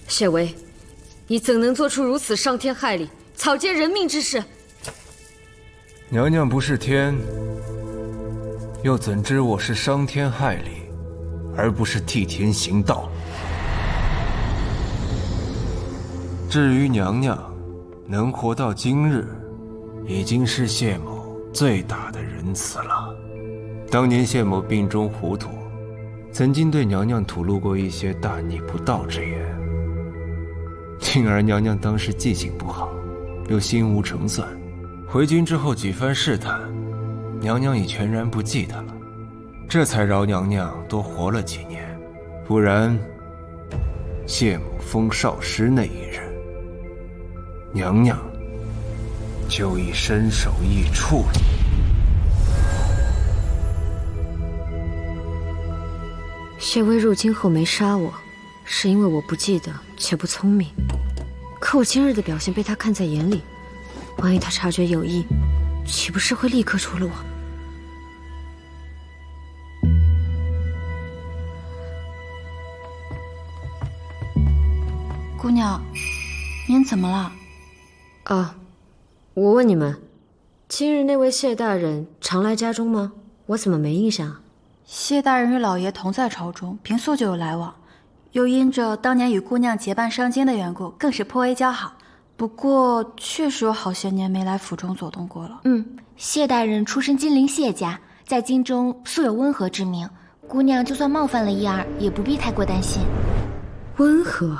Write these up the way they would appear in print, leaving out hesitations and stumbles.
谢薇，你怎能做出如此伤天害理、草菅人命之事？娘娘不是天，又怎知我是伤天害理，而不是替天行道？至于娘娘能活到今日，已经是谢某最大的仁慈了。当年谢某病中糊涂，曾经对娘娘吐露过一些大逆不道之言，幸而娘娘当时记性不好，又心无成算，回京之后几番试探，娘娘已全然不记得了，这才饶娘娘多活了几年。不然谢某封少师那一日，娘娘就已身首异处了。谢薇入京后没杀我，是因为我不记得且不聪明。可我今日的表现被他看在眼里，万一他察觉有异，岂不是会立刻除了我？姑娘，您怎么了？啊，我问你们，今日那位谢大人常来家中吗？我怎么没印象啊？谢大人与老爷同在朝中，平素就有来往，又因着当年与姑娘结伴上京的缘故，更是颇为交好。不过确实有好些年没来府中走动过了。谢大人出身金陵谢家，在京中素有温和之名，姑娘就算冒犯了一二，也不必太过担心。温和？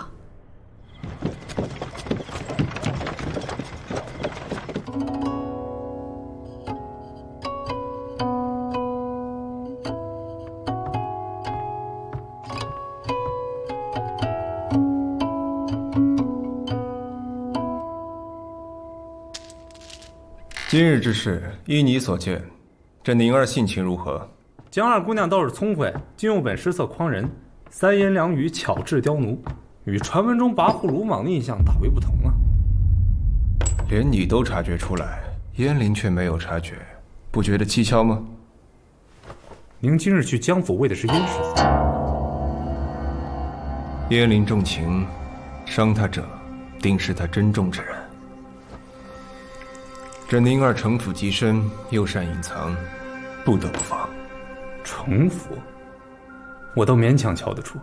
今日之事，依你所见，这宁儿性情如何？江二姑娘倒是聪慧，竟用本失色诓人，三言两语巧智刁奴，与传闻中跋扈鲁莽的印象大为不同啊！连你都察觉出来，燕陵却没有察觉，不觉得蹊跷吗？您今日去江府为的是燕世子。燕陵重情，伤他者，定是他珍重之人。这宁儿城府极深，又善隐藏，不得不防。城府，我都勉强瞧得出，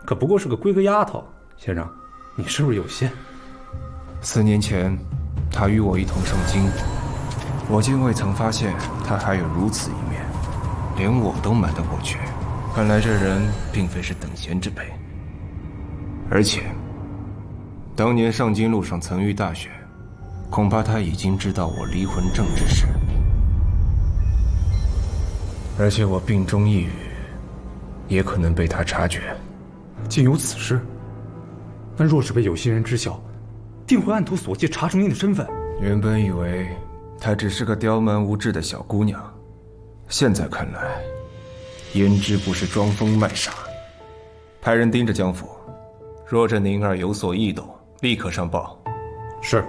可不过是个闺阁丫头。先生，你是不是有心？4年前，她与我一同上京，我竟未曾发现她还有如此一面，连我都瞒得过去。看来这人并非是等闲之辈。而且，当年上京路上曾遇大雪。恐怕他已经知道我离魂症之事，而且我病中一语，也可能被他察觉。竟有此事？那若是被有心人知晓，定会按图索骥查出您的身份。原本以为她只是个刁蛮无知的小姑娘，现在看来，胭脂不是装疯卖傻。派人盯着江府，若这宁儿有所异动，立刻上报。是。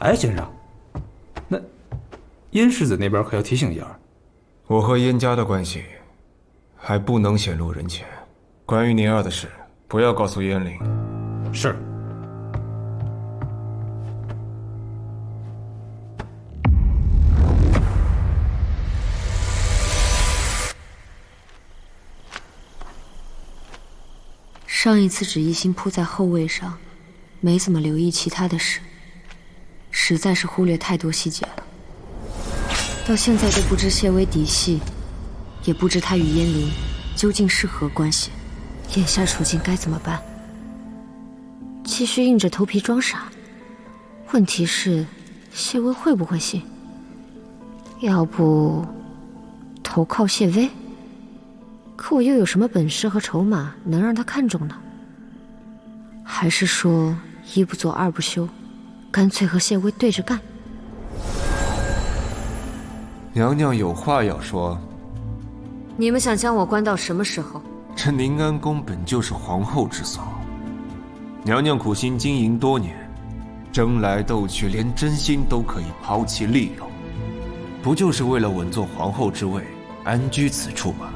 哎，先生，那燕世子那边可要提醒一二。我和燕家的关系还不能显露人前，关于宁儿的事，不要告诉燕陵。是。上一次只一心扑在后位上，没怎么留意其他的事。实在是忽略太多细节了，到现在都不知谢薇底细，也不知她与燕陵究竟是何关系。眼下处境该怎么办？继续硬着头皮装傻？问题是，谢薇会不会信？要不投靠谢薇？可我又有什么本事和筹码能让她看中呢？还是说一不做二不休？干脆和谢薇对着干。娘娘有话要说。你们想将我关到什么时候？这宁安宫本就是皇后之所，娘娘苦心经营多年，争来斗去，连真心都可以抛弃利用，不就是为了稳坐皇后之位，安居此处吗？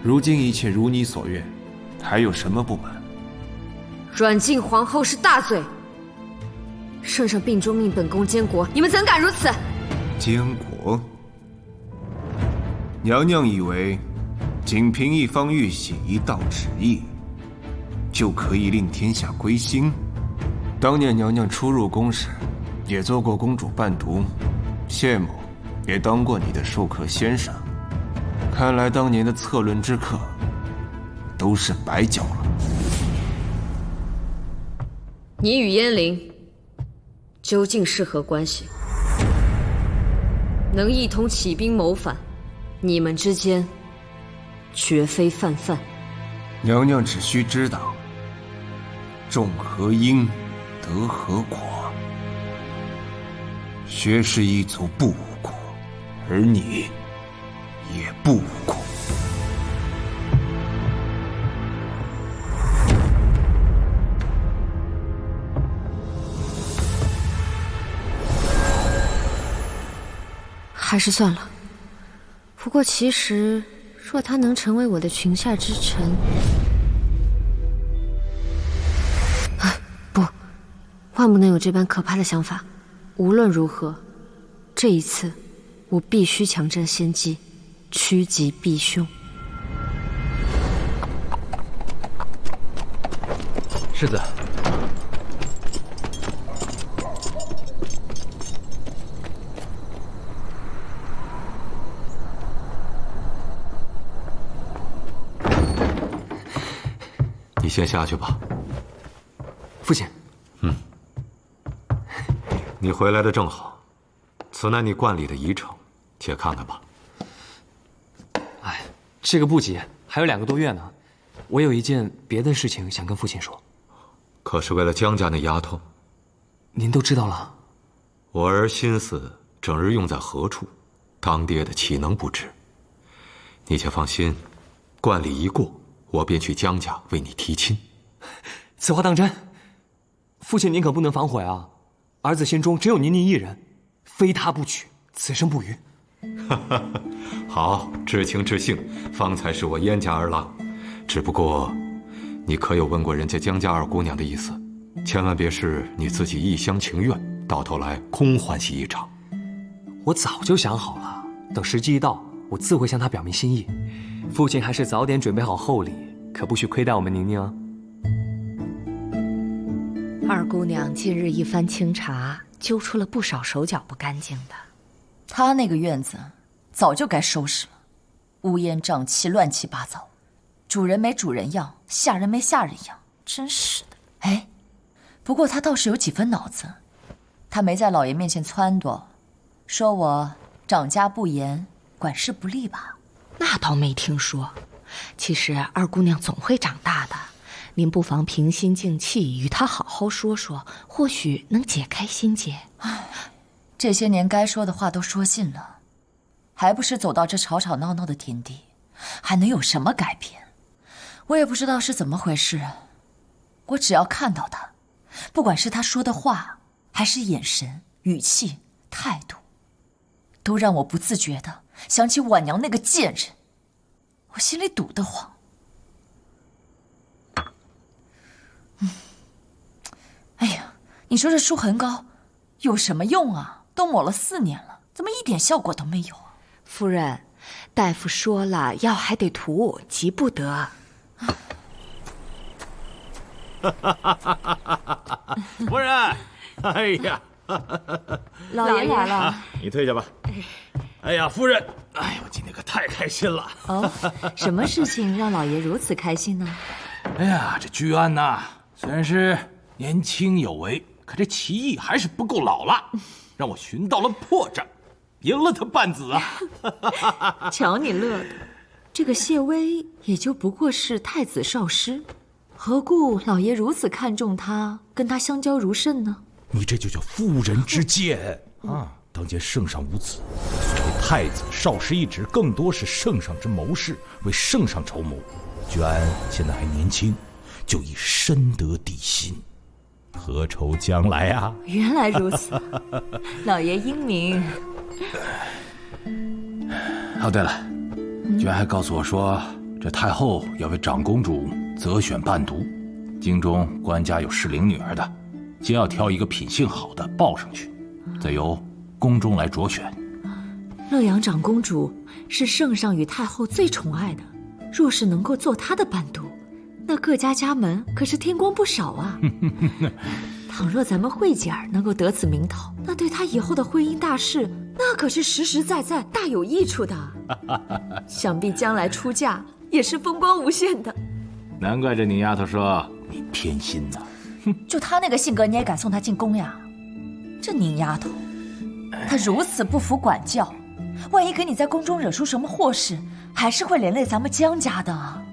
如今一切如你所愿，还有什么不满？软禁皇后是大罪，圣上病中命本宫监国，你们怎敢如此？监国？娘娘以为，仅凭一方玉玺一道旨意，就可以令天下归心？当年娘娘初入宫时，也做过公主伴读，谢某也当过你的授课先生。看来当年的策论之课，都是白缴了。你与燕灵究竟是何关系？能一同起兵谋反，你们之间绝非泛泛。娘娘只需知道，种何因，得何果。薛氏一族不无辜，而你也不无辜。还是算了。不过其实，若他能成为我的裙下之臣，不，万不能有这般可怕的想法。无论如何，这一次，我必须强占先机，趋吉避凶。世子，你先下去吧。父亲。你回来的正好，此乃你观礼的仪程，且看看吧。哎，这个不急，还有2个多月呢。我有一件别的事情想跟父亲说。可是为了江家那丫头？您都知道了。我儿心思整日用在何处，当爹的岂能不知？你且放心，观礼一过，我便去江家为你提亲。此话当真？父亲您可不能反悔啊！儿子心中只有您一人，非他不娶，此生不渝。好，知情知性，方才是我燕家儿郎。只不过，你可有问过人家江家二姑娘的意思？千万别是你自己一厢情愿，到头来空欢喜一场。我早就想好了，等时机一到，我自会向她表明心意。父亲还是早点准备好厚礼，可不许亏待我们宁宁啊。二姑娘近日一番清查，揪出了不少手脚不干净的。她那个院子早就该收拾了，乌烟瘴气，乱七八糟，主人没主人样，下人没下人样，真是的。哎，不过她倒是有几分脑子，她没在老爷面前撺掇，说我长家不严，管事不力吧？那倒没听说。其实二姑娘总会长大的。您不妨平心静气，与他好好说说，或许能解开心结。这些年该说的话都说尽了，还不是走到这吵吵闹闹的田地，还能有什么改变？我也不知道是怎么回事，我只要看到他，不管是他说的话，还是眼神、语气、态度，都让我不自觉的想起婉娘那个贱人，我心里堵得慌。哎呀，你说这舒痕膏有什么用啊？都抹了4年了，怎么一点效果都没有啊？夫人，大夫说了，药还得涂，急不得。夫人，哎呀，老爷来了，你退下吧。哎呀，夫人，哎呀，我今天可太开心了。哦，什么事情让老爷如此开心呢？哎呀，这居安呐，虽然是年轻有为，可这棋艺还是不够老了，让我寻到了破绽，赢了他半子啊！瞧你乐的，这个谢微也就不过是太子少师，何故老爷如此看重他，跟他相交如甚呢？你这就叫妇人之见啊！当今圣上无子，这太子少师一职更多是圣上之谋士，为圣上筹谋。居安现在还年轻，就已深得帝心，何愁将来啊？原来如此，老爷英明。哦，对了，居然还告诉我说，这太后要为长公主择选伴读。京中官家有适龄女儿的，皆要挑一个品性好的报上去，再由宫中来着选。乐阳长公主是圣上与太后最宠爱的，若是能够做她的伴读，那各家家门可是添光不少啊。倘若咱们慧姐儿能够得此名头，那对她以后的婚姻大事，那可是实实在在大有益处的。想必将来出嫁也是风光无限的。难怪这宁丫头说你偏心呐。就她那个性格，你也敢送她进宫呀？这宁丫头，她如此不服管教，万一给你在宫中惹出什么祸事，还是会连累咱们江家的。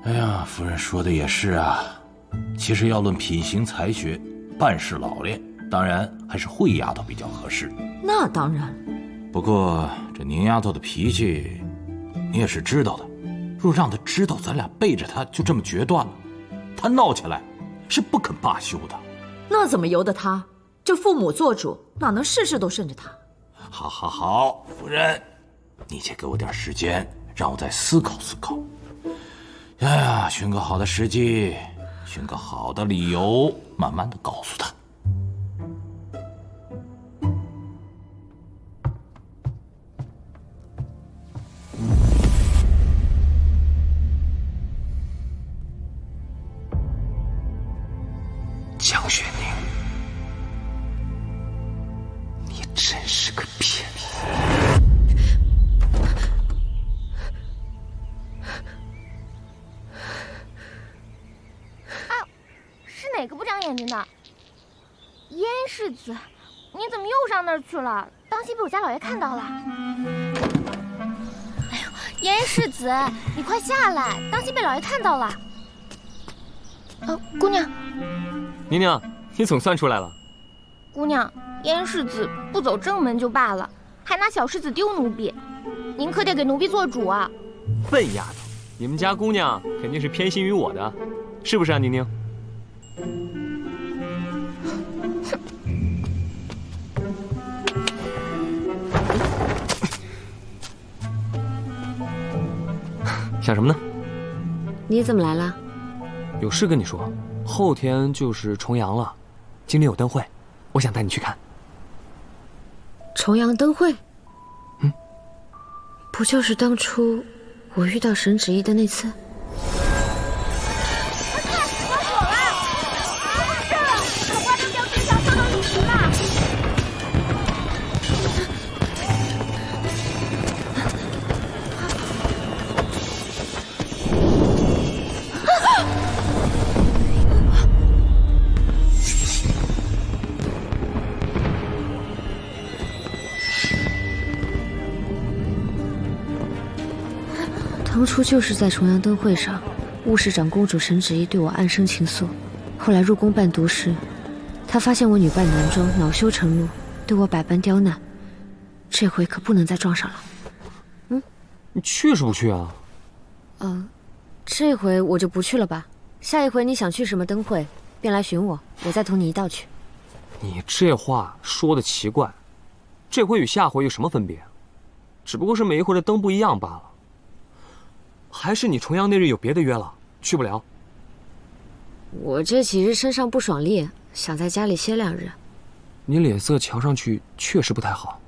哎呀，夫人说的也是啊。其实要论品行才学、办事老练，当然还是慧丫头比较合适。那当然。不过这宁丫头的脾气，你也是知道的。若让她知道咱俩背着她就这么决断了，她闹起来是不肯罢休的。那怎么由得她？这父母做主，哪能事事都顺着她？好，夫人，你且给我点时间，让我再思考思考。哎呀，寻个好的时机，寻个好的理由，慢慢的告诉她。江雪宁，你真是个骗子！是哪个不长眼睛的？燕世子，你怎么又上那儿去了？当心被我家老爷看到了！哎呦，燕世子，你快下来，当心被老爷看到了！姑娘。宁宁，你总算出来了。姑娘，燕世子不走正门就罢了，还拿小世子丢奴婢，您可得给奴婢做主啊！笨丫头，你们家姑娘肯定是偏心于我的，是不是啊，宁宁？想什么呢？你怎么来了？有事跟你说。后天就是重阳了，今年有灯会，我想带你去看。重阳灯会？不就是当初我遇到沈芷意的那次？当初就是在重阳灯会上，雾氏长公主沈芷意对我暗生情愫。后来入宫伴读时，她发现我女扮男装，恼羞成怒，对我百般刁难。这回可不能再撞上了。你去是不去啊？这回我就不去了吧。下一回你想去什么灯会，便来寻我，我再同你一道去。你这话说的奇怪，这回与下回有什么分别？只不过是每一回的灯不一样罢了。还是你重阳那日有别的约了，去不了？我这几日身上不爽利，想在家里歇2日。你脸色瞧上去确实不太好。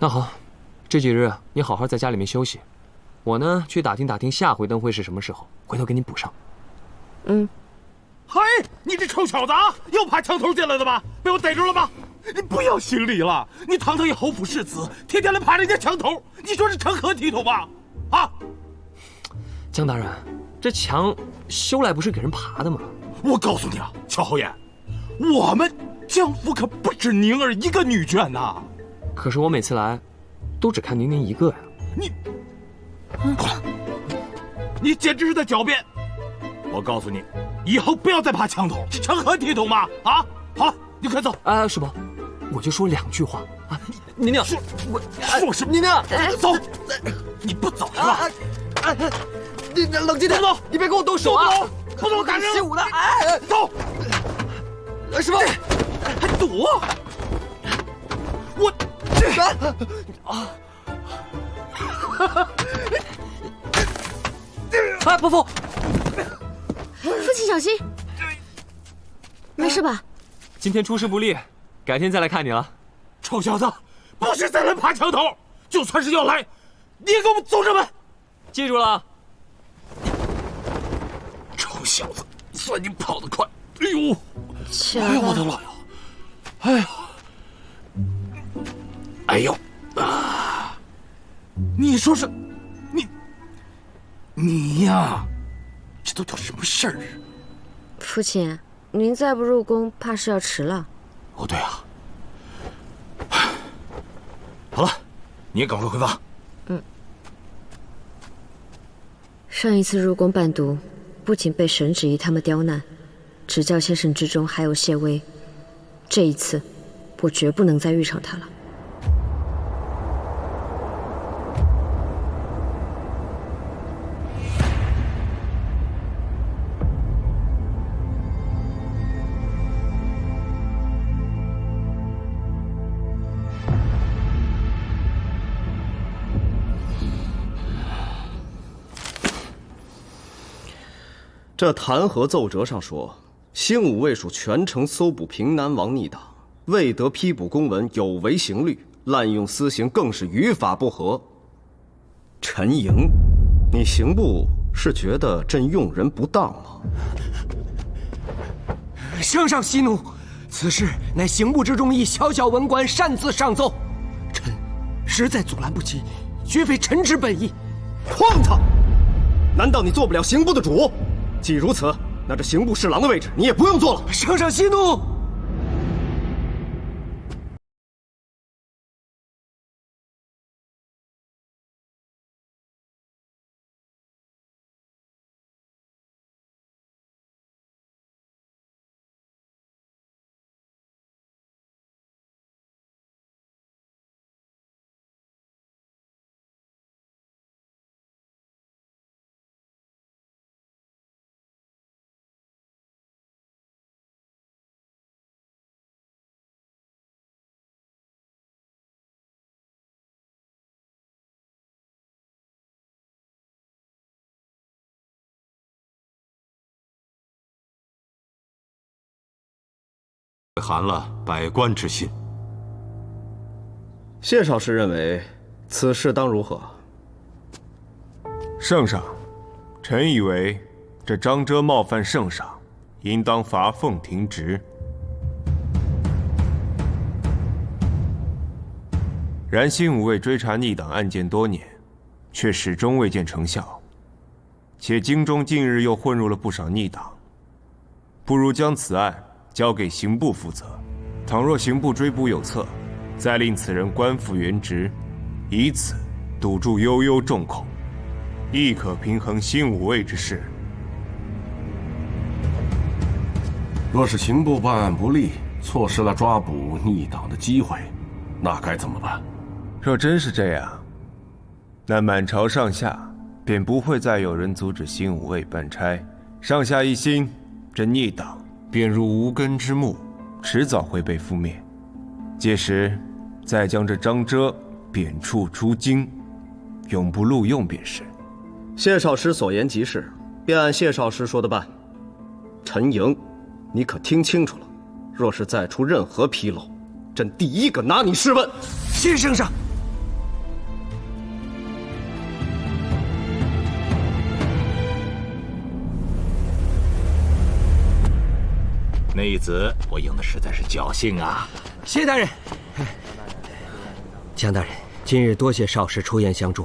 那好，这几日你好好在家里面休息，我呢去打听打听下回灯会是什么时候，回头给你补上。嘿，你这臭小子啊，又爬墙头进来的吧？被我逮住了吧？你不要行礼了，你堂堂一侯府世子，天天来爬人家墙头，你说是成何体统吧？啊！江大人，这墙修来不是给人爬的吗？我告诉你啊，乔侯爷，我们江府可不止宁儿一个女眷呐。可是我每次来，都只看宁宁一个呀。你，过来，你简直是在狡辩！我告诉你，以后不要再爬墙头，这成何体统嘛！啊，好了，你快走。师伯，我就说2句话啊。宁宁，说什么？宁宁，走，你不走是吧？你冷静点，走，你别跟我动手啊！不走，打人！习武的，走！师伯，还躲？我伯父，父亲小心，没事吧？今天出师不利，改天再来看你了。臭小子，不是再来爬墙头，就算是要来，你也给我们走着门。记住了。臭小子，算你跑得快！哎呦，起来吧。哎呦我的老爷！哎呦，哎呦啊！你说是，你呀，这都叫什么事儿？父亲，您再不入宫，怕是要迟了。哦，对啊。好了，你也赶快回房。上一次入宫伴读，不仅被沈芷怡他们刁难，执教先生之中还有谢薇。这一次，我绝不能再遇上他了。这弹劾奏折上说，兴武卫署全城搜捕平南王逆党，未得批捕公文，有违刑律，滥用私刑，更是于法不合。陈莹，你刑部是觉得朕用人不当吗？圣上息怒，此事乃刑部之中一小小文官擅自上奏，臣实在阻拦不及，绝非臣之本意。荒唐！难道你做不了刑部的主？既如此，那这刑部侍郎的位置你也不用做了。圣上息怒。寒了百官之心。谢少师认为，此事当如何？圣上，臣以为这张遮冒犯圣上，应当罚俸停职。然兴武卫追查逆党案件多年，却始终未见成效，且京中近日又混入了不少逆党，不如将此案交给刑部负责。倘若刑部追捕有策，再令此人官复原职，以此堵住悠悠众口，亦可平衡兴武卫之势。若是刑部办案不力，错失了抓捕逆党的机会，那该怎么办？若真是这样，那满朝上下便不会再有人阻止兴武卫办差。上下一心，这逆党便如无根之木，迟早会被覆灭。届时，再将这张遮贬黜出京，永不录用便是。谢少师所言极是，便按谢少师说的办。陈莹，你可听清楚了，若是再出任何纰漏，朕第一个拿你试问。谢圣上。内子，我用的实在是侥幸啊！谢大人。江大人，今日多谢少师出言相助，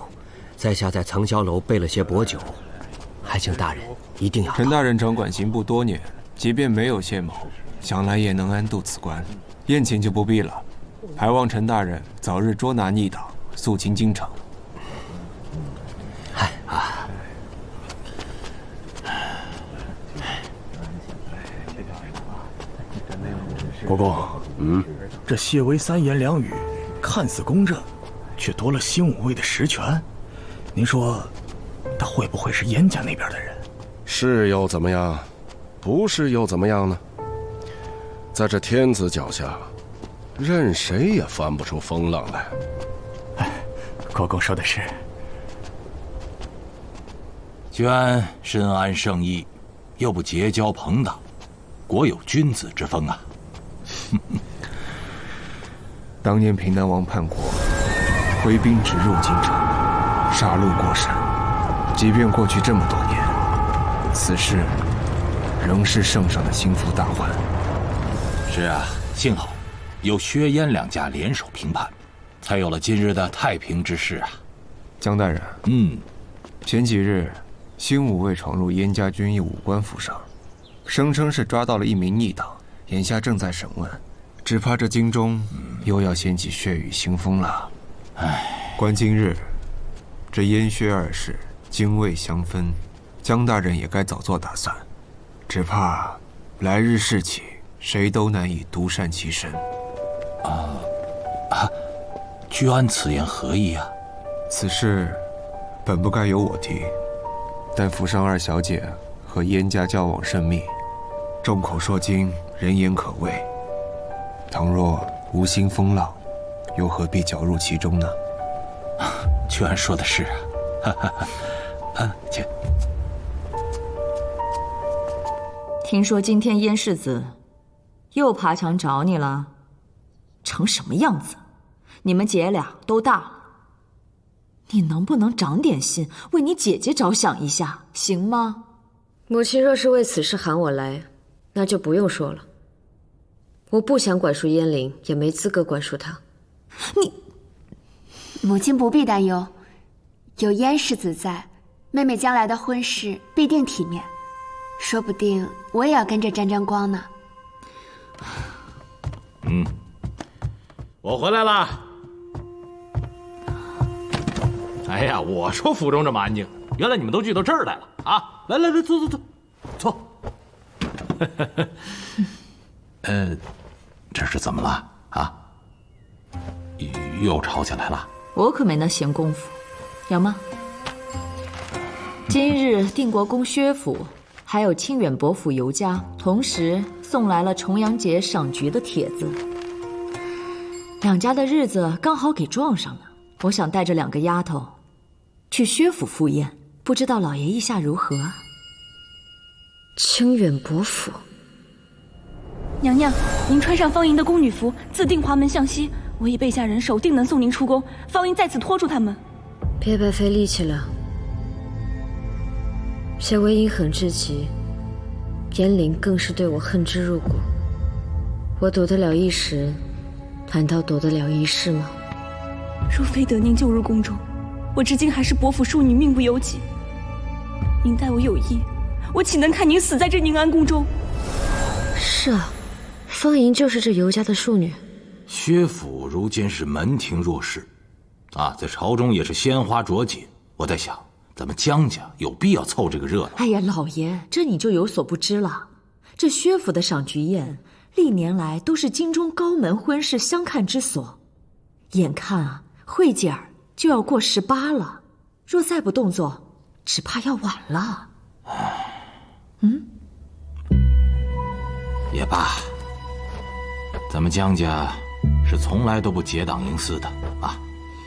在下在层霄楼备了些薄酒，还请大人一定要。陈大人掌管刑部多年，即便没有谢某，想来也能安度此关。宴请就不必了，还望陈大人早日捉拿逆党，肃清京城。国公，这谢薇三言两语，看似公正，却夺了兴武卫的实权。您说，他会不会是燕家那边的人？是又怎么样？不是又怎么样呢？在这天子脚下，任谁也翻不出风浪来。国公说的是。娟深谙圣意，又不结交朋党，果有君子之风啊！当年平南王叛国，挥兵直入京城，杀戮过甚。即便过去这么多年，此事仍是圣上的心腹大患。是啊，幸好有薛燕两家联手平叛，才有了今日的太平之势啊！江大人，前几日，新武卫闯入燕家军役武官府上，声称是抓到了一名逆党，眼下正在审问，只怕这京中又要掀起血雨腥风了。唉，观今日这燕薛二世泾渭相分，江大人也该早做打算，只怕来日事起，谁都难以独善其身。居安此言何意啊？此事本不该由我提，但府上二小姐和燕家交往甚密，众口铄金，人言可畏。倘若无心风浪，又何必搅入其中呢？居安说的是啊，请。听说今天燕世子又爬墙找你了，成什么样子？你们姐俩都大了，你能不能长点心，为你姐姐着想一下，行吗？母亲若是为此事喊我来，那就不用说了。我不想管束燕陵，也没资格管束她。母亲不必担忧，有燕世子在，妹妹将来的婚事必定体面，说不定我也要跟着沾沾光呢。我回来了。哎呀，我说府中这么安静，原来你们都聚到这儿来了啊！来，坐。这是怎么了啊？又吵起来了？我可没那闲工夫，有吗？今日定国公薛府还有清远伯府尤家同时送来了重阳节赏菊的帖子，两家的日子刚好给撞上了。我想带着两个丫头去薛府赴宴，不知道老爷意下如何？清远伯府，娘娘，您穿上方莹的宫女服，自定华门向西，我已备下人手，定能送您出宫。方莹在此拖住他们。别白费力气了。谢微阴狠至极，燕陵更是对我恨之入骨。我躲得了一时，难道躲得了一世吗？若非得您救入宫中，我至今还是伯府庶女，命不由己。您待我有意，我岂能看您死在这宁安宫中？是啊，方莹就是这尤家的庶女。薛府如今是门庭若市，在朝中也是鲜花着锦。我在想，咱们江家有必要凑这个热闹？哎呀，老爷，这你就有所不知了。这薛府的赏菊宴，历年来都是京中高门婚事相看之所。眼看慧姐儿就要过18了，若再不动作，只怕要晚了。也罢，咱们江家是从来都不结党营私的啊，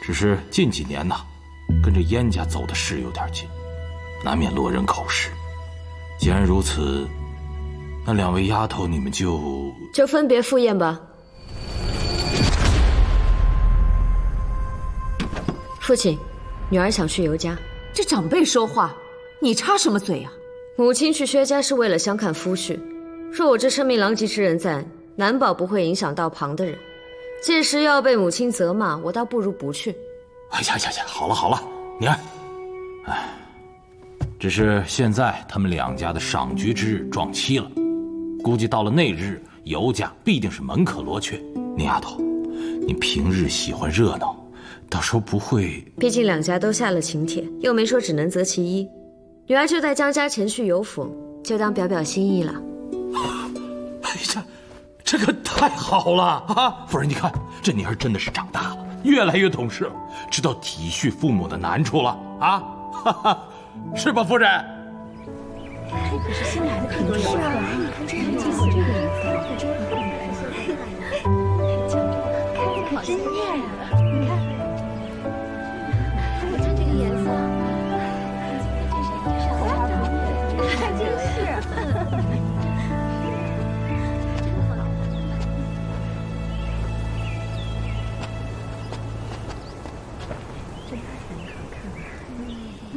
只是近几年呢，跟着燕家走的是有点近，难免落人口实。既然如此，那两位丫头你们就分别赴宴吧。父亲，女儿想去尤家。这长辈说话，你插什么嘴啊？母亲去薛家是为了相看夫婿，若我这声名狼藉之人在，难保不会影响到旁的人。届时要被母亲责骂，我倒不如不去。哎呀，好了，妮儿，只是现在他们两家的赏菊之日撞期了，估计到了那日，尤家必定是门可罗雀。宁丫头，你平日喜欢热闹，到时候不会……毕竟两家都下了请帖，又没说只能择其一。女儿就带江家前去尤府，就当表表心意了。哎呀，这个太好了啊！夫人，你看这妮儿真的是长大了，越来越懂事了，知道体恤父母的难处了啊！哈哈，是吧，夫人？这可是新来的很多人啊！你看这个镜子，这个颜色，可真艳啊！你看，我看这个颜色，这是红桃，看这个是。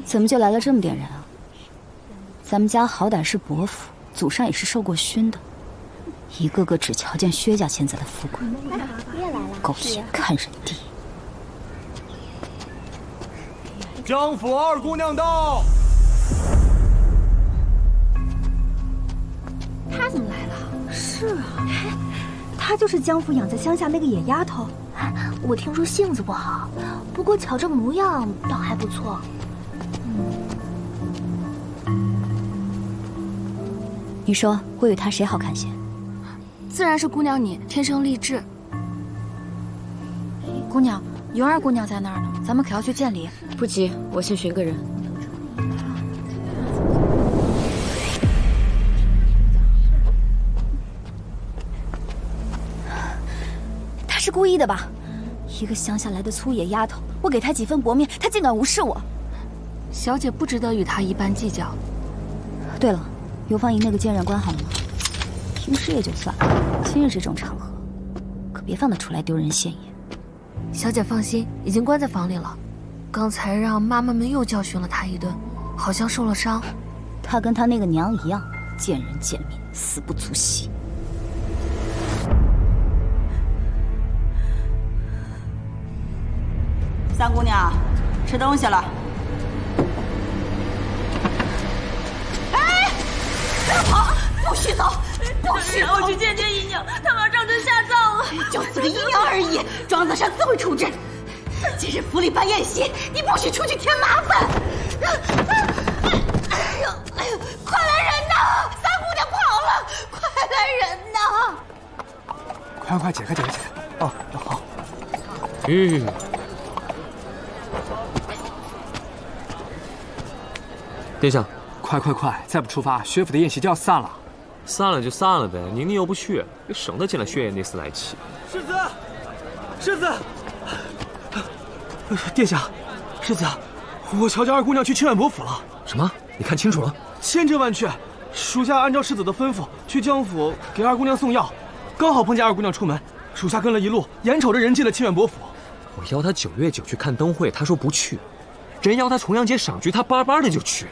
怎么就来了这么点人啊？咱们家好歹是伯府，祖上也是受过熏的，一个个只瞧见薛家现在的富贵，狗眼看人低。江府二姑娘到。她怎么来了？是啊，她就是江府养在乡下那个野丫头。我听说性子不好，不过瞧这模样倒还不错。你说我与她谁好看些？自然是姑娘你，天生丽质。姑娘，尤二姑娘在那儿呢，咱们可要去见礼。不急，我先寻个人。他是故意的吧？一个乡下来的粗野丫头，我给她几分薄面，她竟敢无视我。小姐不值得与他一般计较。对了，游芳营那个监斩官好了吗？平时也就算了，今日这种场合，可别放他出来丢人现眼。小姐放心，已经关在房里了。刚才让妈妈们又教训了他一顿，好像受了伤。他跟他那个娘一样，见人见面，死不足惜。三姑娘，吃东西了。哎，不要跑，不许走，不许走！我去见见姨娘，她马上就下葬了。就是个姨娘而已，庄子上自会处置。今日府里办宴席，你不许出去添麻烦。哎呦，快来人呐！三姑娘跑了，快来人呐！快解开！哦，好。殿下，快！再不出发，薛府的宴席就要散了。散了就散了呗，宁又不去，就省得进来薛爷那厮来气。世子，殿下，世子，我瞧见二姑娘去清远伯府了。什么？你看清楚了？千真万确，属下按照世子的吩咐去江府给二姑娘送药，刚好碰见二姑娘出门，属下跟了一路，眼瞅着人进了清远伯府。我邀他9月9去看灯会，他说不去；人邀他重阳节赏菊，他巴巴的就去了。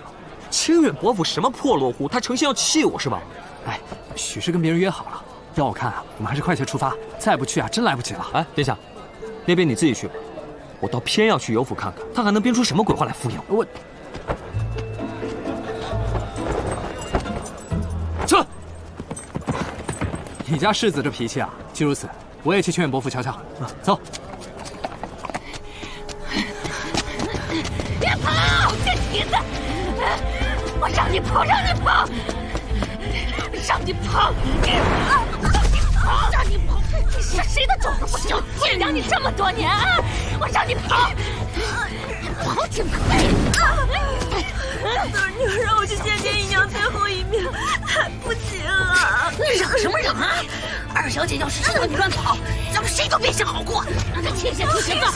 清远伯府什么破落户，他诚心要气我是吧？哎，许是跟别人约好了，要我看啊，我们还是快些出发，再不去啊，真来不及了。哎，殿下，那边你自己去吧，我倒偏要去尤府看看，他还能编出什么鬼话来敷衍我。撤！你家世子这脾气啊，既如此，我也去清远伯府瞧瞧。走。别跑，这蹄子！我让你跑，让你跑！你是谁的种都不行！我养你这么多年啊，我让你跑！跑挺快！女儿让我去见见姨娘最后一面，还不行啊！嚷什么嚷啊！二小姐要是知道你乱跑，咱们谁都别想好过！让她亲下去行了。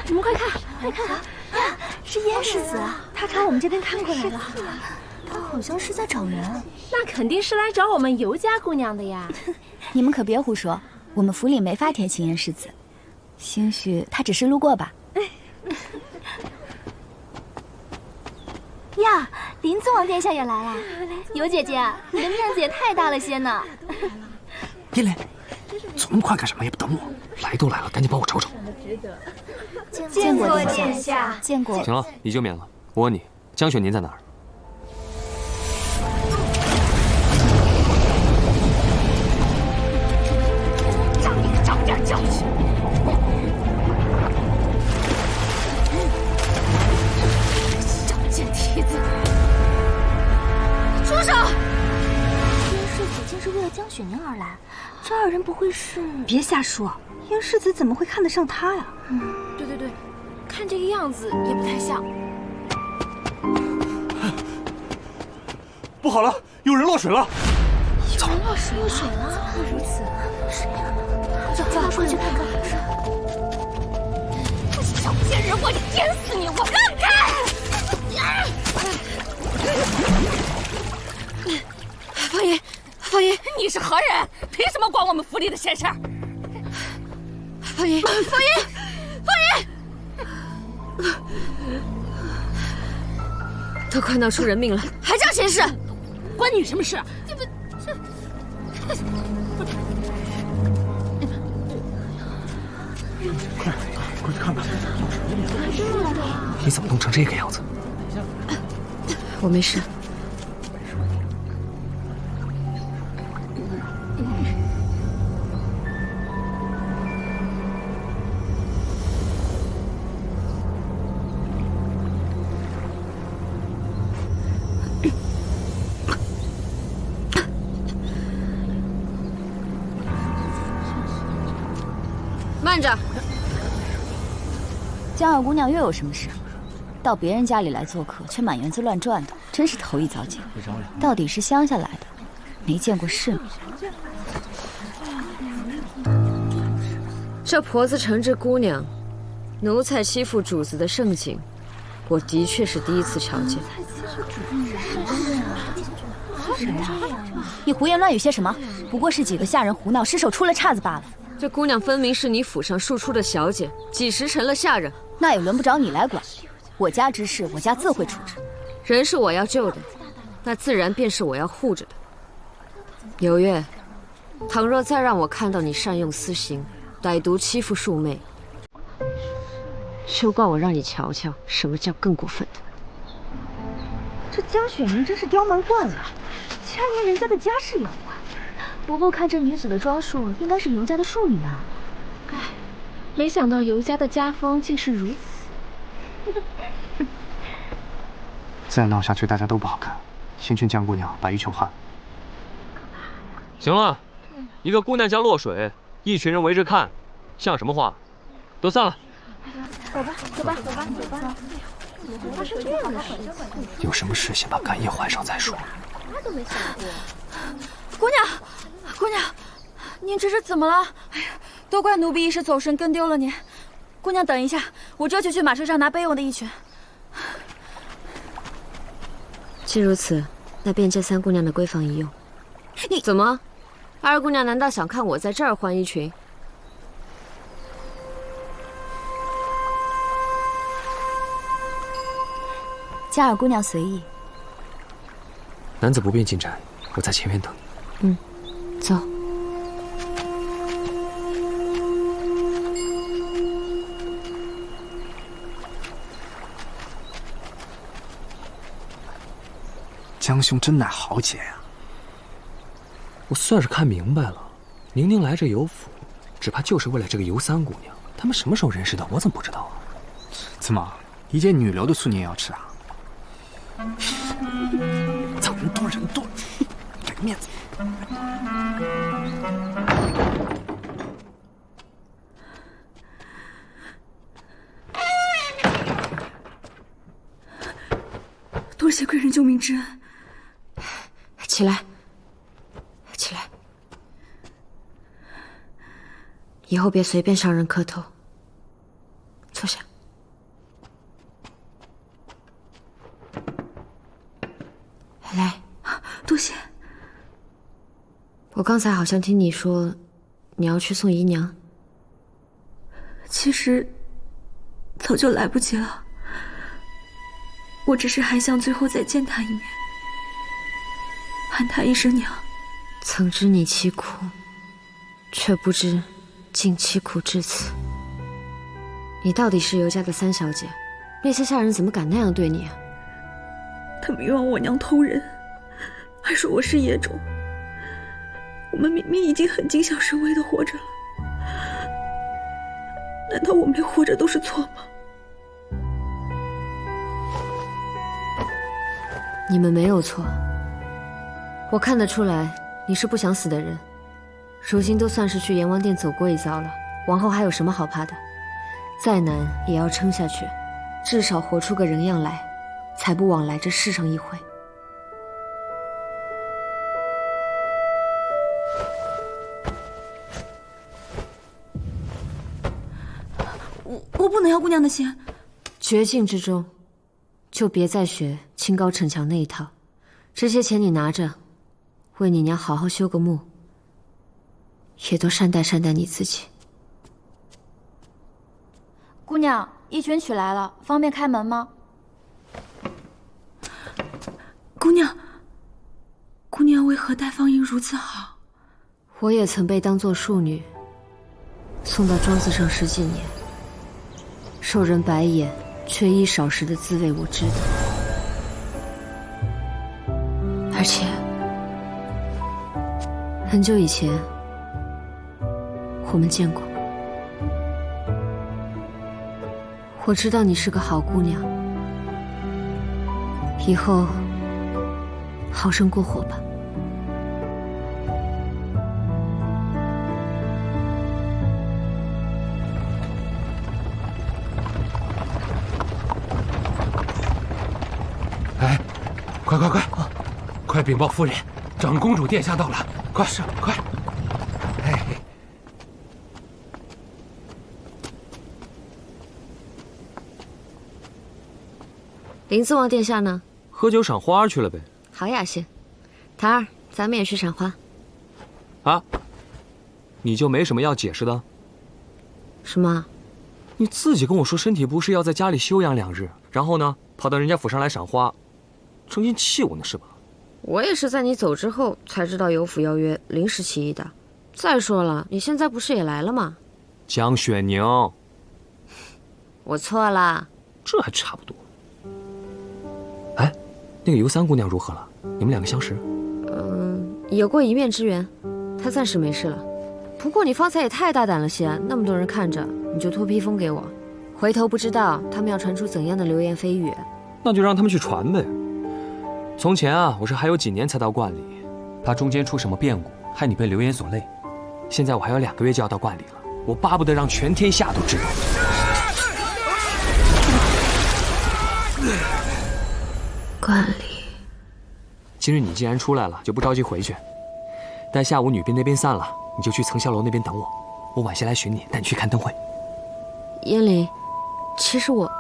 你们快看！是燕世子，他朝我们这边看过来了。他好像是在找人。那肯定是来找我们尤家姑娘的呀。你们可别胡说，我们府里没法添新燕世子，兴许他只是路过吧。呀，林宗王殿下也来了。尤姐姐，你的面子也太大了些呢。燕莲，走那么快干什么？也不等我。来都来了，赶紧帮我瞅瞅。见过殿下，见过。行了，你就免了。我问你，江雪您在哪儿？长点教训！小贱蹄子！住手！燕世子竟是为了江雪宁而来，这二人不会是……别瞎说，燕世子怎么会看得上他呀？对，看这个样子也不太像。不好了，有人落水了！有人落水了！怎么会如此？谁呀？走，过去看看。小贱人，我淹死你！我让开！方爷，方爷，你是何人？凭什么管我们府里的闲事儿？方爷，方爷，方爷！都快闹出人命了，还叫闲事？关你什么事？快去看看！你怎么弄成这个样子？我没事。慢着，江二姑娘又有什么事？到别人家里来做客，却满园子乱转的，真是头一遭见。到底是乡下来的，没见过世面。这婆子惩治姑娘，奴才欺负主子的盛景，我的确是第一次瞧见。你胡言乱语些什么？不过是几个下人胡闹，失手出了岔子罢了。这姑娘分明是你府上庶出的小姐，几时成了下人？那也轮不着你来管。我家之事，我家自会处置。人是我要救的，那自然便是我要护着的。有月，倘若再让我看到你善用私刑，歹毒欺负庶妹，休怪我让你瞧瞧什么叫更过分的。这江雪凝真是刁蛮惯了，竟然连人家的家事也不管。不过看这女子的装束，应该是尤家的庶女啊。唉，没想到尤家的家风竟是如此。再闹下去，大家都不好看。先劝江姑娘把衣袖换。行了，一个姑娘家落水，一群人围着看，像什么话？都散了。走吧，走吧，走吧，走吧。发生这样的事情，有什么事先把干叶换上再说。他都没想过。姑娘，姑娘，您这是怎么了？哎呀，都怪奴婢一时走神跟丢了您。姑娘等一下，我这就去马车上拿备用的一拳。既如此，那便借三姑娘的闺房一用。你怎么？二姑娘难道想看我在这儿换衣裙？嘉儿姑娘随意。男子不便进宅，我在前院等你。嗯，走。江兄真乃豪杰呀！我算是看明白了，宁宁来这尤府，只怕就是为了这个尤三姑娘。他们什么时候认识的？我怎么不知道啊？怎么，一介女流的醋你也要吃啊？走人多人多，给个面子。多谢贵人救命之恩。起来，起来。以后别随便上人磕头。坐下。来，多谢。我刚才好像听你说，你要去送姨娘。其实，早就来不及了。我只是还想最后再见她一面，喊她一声娘。曾知你凄苦，却不知竟凄苦至此。你到底是尤家的三小姐，那些下人怎么敢那样对你啊？他们冤枉我娘偷人，还说我是野种。我们明明已经很谨小慎微的活着了，难道我没活着都是错吗？你们没有错，我看得出来你是不想死的人。如今都算是去阎王殿走过一遭了，往后还有什么好怕的？再难也要撑下去，至少活出个人样来，才不枉来这世上一回。我不能要姑娘的心。绝境之中，就别再学清高逞强那一套，这些钱你拿着，为你娘好好修个墓，也多善待善待你自己。姑娘，一群曲来了，方便开门吗？姑娘，姑娘为何待方英如此好？我也曾被当作庶女，送到庄子上10几年，受人白眼，缺衣少食的滋味我知道。而且，很久以前，我们见过。我知道你是个好姑娘，以后好生过活吧。哎，快！快禀报夫人，长公主殿下到了！快！哎，林子王殿下呢？喝酒赏花去了呗。好雅兴，檀儿，咱们也去赏花。啊？你就没什么要解释的？什么？你自己跟我说身体不适要在家里休养2日，然后呢，跑到人家府上来赏花，成心气我呢是吧？我也是在你走之后才知道有府邀约，临时起意的。再说了，你现在不是也来了吗？江雪宁，我错了，这还差不多。哎，那个尤三姑娘如何了？你们2个相识？有过一面之缘，她暂时没事了。不过你方才也太大胆了些，那么多人看着，你就托披风给我，回头不知道他们要传出怎样的流言蜚语。那就让他们去传呗。从前啊，我是还有几年才到观里，怕中间出什么变故，害你被流言所累。现在我还有2个月就要到观里了，我巴不得让全天下都知道。观里，今日你既然出来了，就不着急回去。待下午女兵那边散了，你就去层霄楼那边等我，我晚些来寻你，带你去看灯会。燕离，其实我……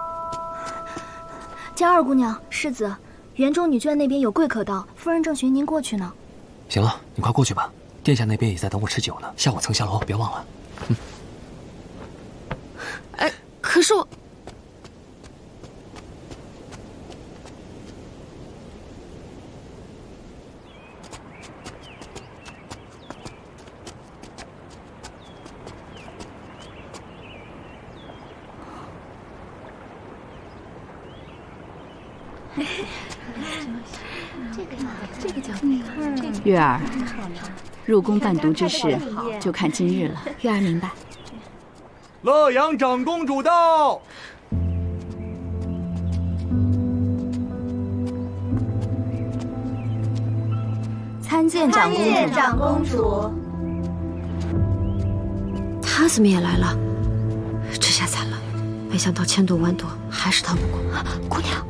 江二姑娘，世子，园中女眷那边有贵可到，夫人正寻您过去呢。行了，你快过去吧，殿下那边也在等我吃酒呢。下午层霄楼，别忘了。哎，可是我……月儿，入宫伴读之事就看今日了。月儿明白。乐阳长公主到。参见长公主。参见长公主。他怎么也来了？这下惨了，没想到千躲万躲，还是逃不过。姑娘。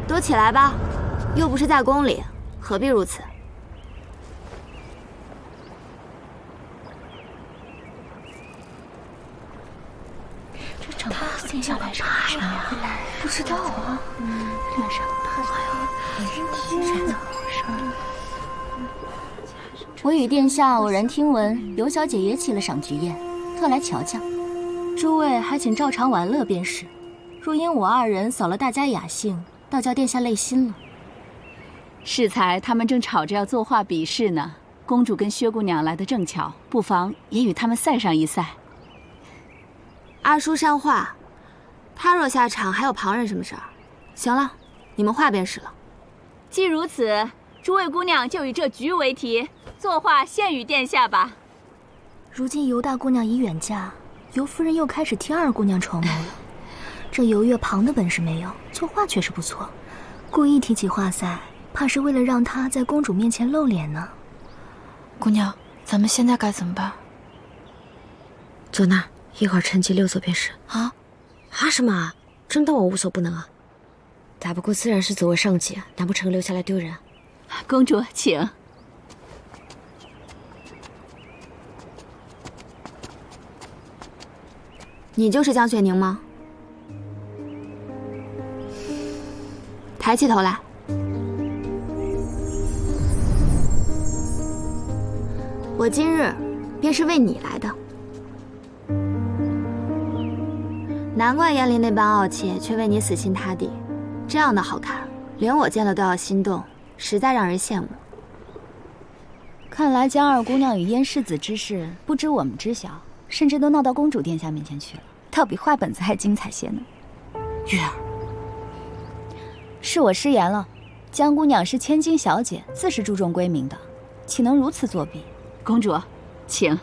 都起来吧，又不是在宫里，何必如此？这长发剪下来是干什么呀？不知道啊。脸上还有天哪！我与殿下偶然听闻，尤小姐也起了赏菊宴，特来瞧瞧。诸位还请照常玩乐便是。若因我2人扫了大家雅兴，倒叫殿下累心了。适才他们正吵着要作画比试呢，公主跟薛姑娘来得正巧，不妨也与他们赛上一赛。阿叔善画，他若下场，还有旁人什么事儿？行了，你们画便是了。既如此，诸位姑娘就以这局为题，作画献与殿下吧。如今尤大姑娘已远嫁，尤夫人又开始替2姑娘筹谋了。这尤月旁的本事没有，作画却是不错。故意提起画赛，怕是为了让她在公主面前露脸呢。姑娘，咱们现在该怎么办？坐那儿，一会儿趁机溜走便是。啊什么啊？真当我无所不能啊？打不过自然是走为上计，难不成留下来丢人？公主，请。你就是江雪宁吗？抬起头来。我今日便是为你来的。难怪燕林那般傲气，却为你死心塌地，这样的好看，连我见了都要心动，实在让人羡慕。看来江二姑娘与燕世子之事不知我们知晓，甚至都闹到公主殿下面前去了，倒比坏本子还精彩些呢。月儿，是我失言了。江姑娘是千金小姐，自是注重闺名的，岂能如此作弊？公主，请。